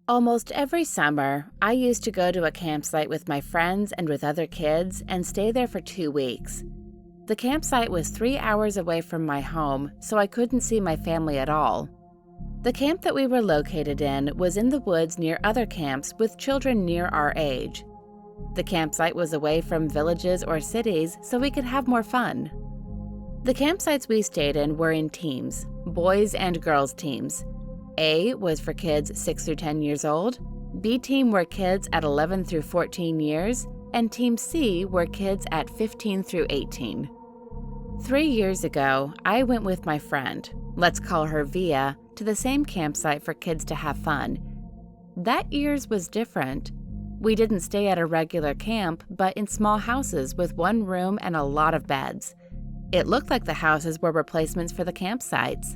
Almost every summer, I used to go to a campsite with my friends and with other kids and stay there for 2 weeks. The campsite was 3 hours away from my home, so I couldn't see my family at all. The camp that we were located in was in the woods near other camps with children near our age. The campsite was away from villages or cities, so we could have more fun. The campsites we stayed in were in teams, boys and girls teams. A was for kids 6 through 10 years old, B team were kids at 11 through 14 years, and Team C were kids at 15 through 18. 3 years ago, I went with my friend, let's call her Via, to the same campsite for kids to have fun. That year's was different. We didn't stay at a regular camp, but in small houses with one room and a lot of beds. It looked like the houses were replacements for the campsites.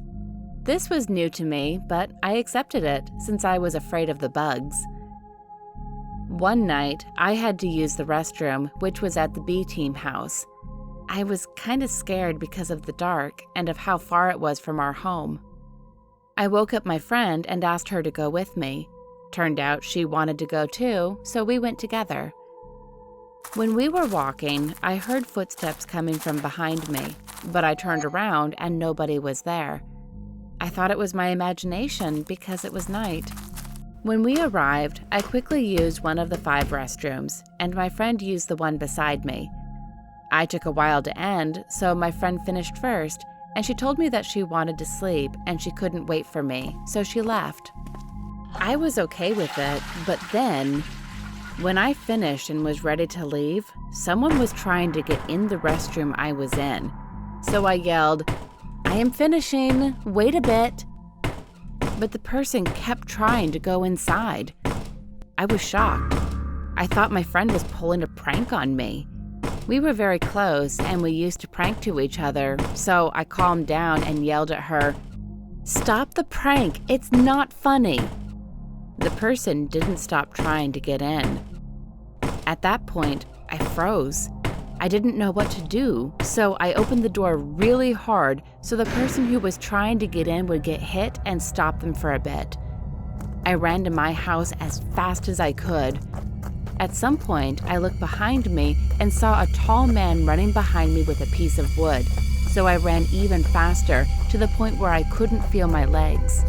This was new to me, but I accepted it since I was afraid of the bugs. One night, I had to use the restroom, which was at the B team house. I was kind of scared because of the dark and of how far it was from our home. I woke up my friend and asked her to go with me. Turned out she wanted to go too, so we went together. When we were walking, I heard footsteps coming from behind me, but I turned around and nobody was there. I thought it was my imagination because it was night. When we arrived, I quickly used one of the 5 restrooms, and my friend used the one beside me. I took a while to end, so my friend finished first, and she told me that she wanted to sleep and she couldn't wait for me, so she left. I was okay with it, but then, when I finished and was ready to leave, someone was trying to get in the restroom I was in. So I yelled, "I am finishing, wait a bit." But the person kept trying to go inside. I was shocked. I thought my friend was pulling a prank on me. We were very close and we used to prank to each other, so I calmed down and yelled at her, "Stop the prank, it's not funny." The person didn't stop trying to get in. At that point, I froze. I didn't know what to do, so I opened the door really hard so the person who was trying to get in would get hit and stop them for a bit. I ran to my house as fast as I could. At some point, I looked behind me and saw a tall man running behind me with a piece of wood, so I ran even faster to the point where I couldn't feel my legs.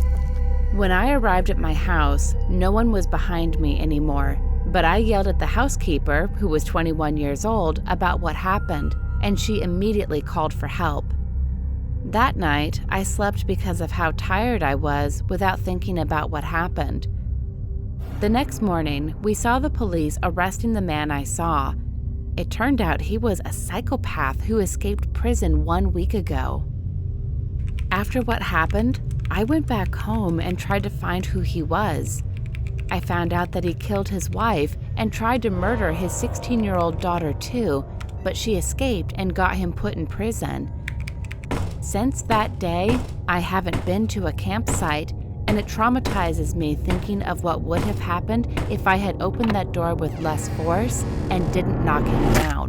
When I arrived at my house, no one was behind me anymore, but I yelled at the housekeeper, who was 21 years old, about what happened, and she immediately called for help. That night, I slept because of how tired I was without thinking about what happened. The next morning, we saw the police arresting the man I saw. It turned out he was a psychopath who escaped prison 1 week ago. After what happened, I went back home and tried to find who he was. I found out that he killed his wife and tried to murder his 16-year-old daughter too, but she escaped and got him put in prison. Since that day, I haven't been to a campsite, and it traumatizes me thinking of what would have happened if I had opened that door with less force and didn't knock him down.